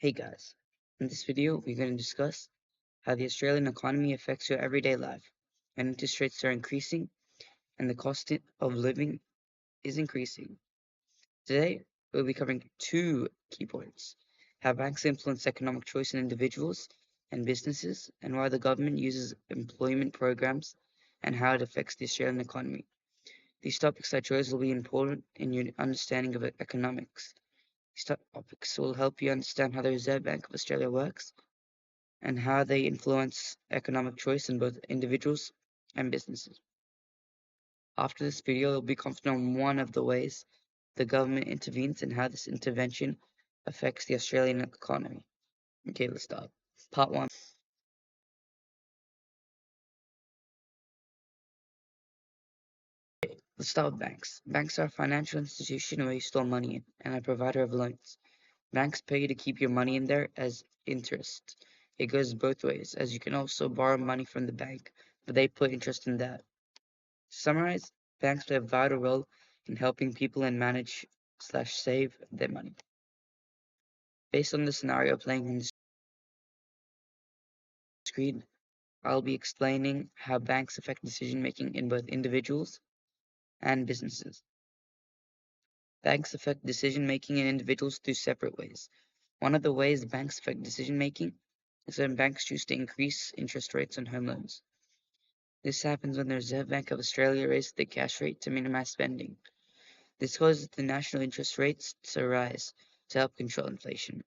Hey guys, in this video we're going to discuss how the Australian economy affects your everyday life. And interest rates are increasing and the cost of living is increasing. Today we'll be covering two key points: how banks influence economic choice in individuals and businesses, and why the government uses employment programs and how it affects the Australian economy. These topics I chose will be important in your understanding of economics. These topics will help you understand how the Reserve Bank of Australia works and how they influence economic choice in both individuals and businesses. After this video, you'll be confident on one of the ways the government intervenes and how this intervention affects the Australian economy. Okay, let's start. Part 1. Let's start with banks. Banks are a financial institution where you store money in and a provider of loans. Banks pay you to keep your money in there as interest. It goes both ways, as you can also borrow money from the bank, but they put interest in that. To summarize, banks play a vital role in helping people and manage/save their money. Based on the scenario playing on the screen, I'll be explaining how banks affect decision making in both individuals and businesses. Banks affect decision making in individuals through separate ways. One of the ways banks affect decision making is when banks choose to increase interest rates on home loans. This happens when the Reserve Bank of Australia raises the cash rate to minimize spending. This causes the national interest rates to rise to help control inflation.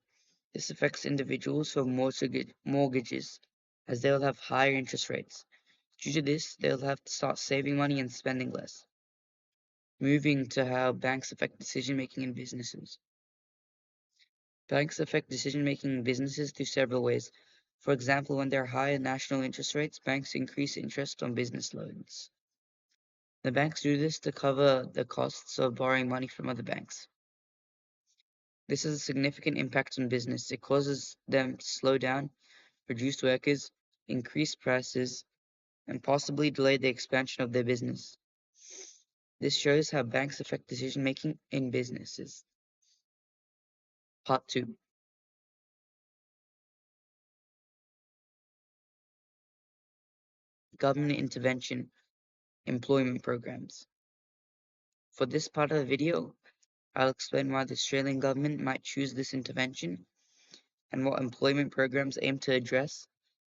This affects individuals who have mortgages, as they will have higher interest rates. Due to this, they'll have to start saving money and spending less. Moving to how banks affect decision making in businesses. Banks affect decision making in businesses through several ways. For example, when there are higher national interest rates, banks increase interest on business loans. The banks do this to cover the costs of borrowing money from other banks. This has a significant impact on business. It causes them to slow down, reduce workers, increase prices, and possibly delay the expansion of their business. This shows how banks affect decision making in businesses. Part 2. Government intervention, employment programs. For this part of the video, I'll explain why the Australian government might choose this intervention and what employment programs aim to address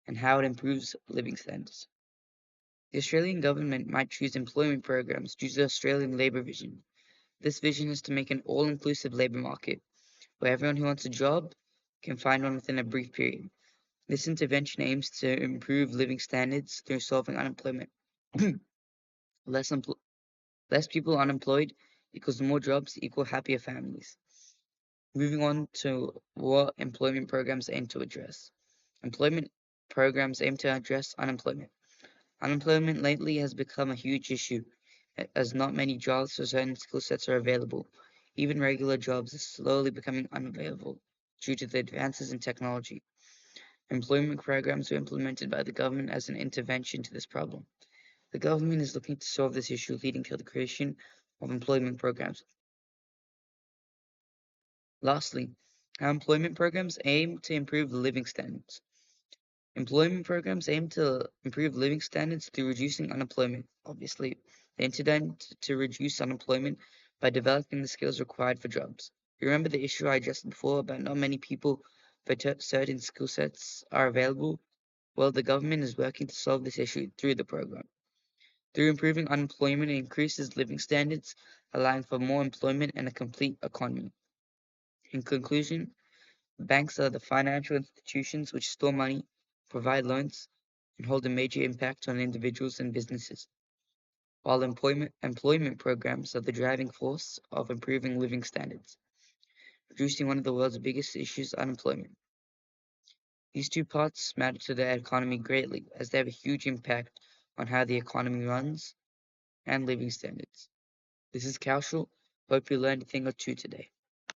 and how it improves living standards. The Australian government might choose employment programs due to the Australian labour vision. This vision is to make an all-inclusive labour market where everyone who wants a job can find one within a brief period. This intervention aims to improve living standards through solving unemployment. less, less people unemployed equals more jobs equal happier families. Moving on to what employment programs aim to address. Employment programs aim to address unemployment. Unemployment lately has become a huge issue, as not many jobs for certain skill sets are available. Even regular jobs are slowly becoming unavailable due to the advances in technology. Employment programs were implemented by the government as an intervention to this problem. The government is looking to solve this issue, leading to the creation of employment programs. Lastly, how employment programs aim to improve living standards. Employment programs aim to improve living standards through reducing unemployment. Obviously, they intend to reduce unemployment by developing the skills required for jobs. You remember the issue I addressed before about not many people for certain skill sets are available? Well, the government is working to solve this issue through the program. Through improving unemployment, it increases living standards, allowing for more employment and a complete economy. In conclusion, banks are the financial institutions which store money, provide loans, and hold a major impact on individuals and businesses, while employment programs are the driving force of improving living standards, reducing one of the world's biggest issues, unemployment. These two parts matter to the economy greatly, as they have a huge impact on how the economy runs and living standards. This is Kaushal. Hope you learned a thing or two today.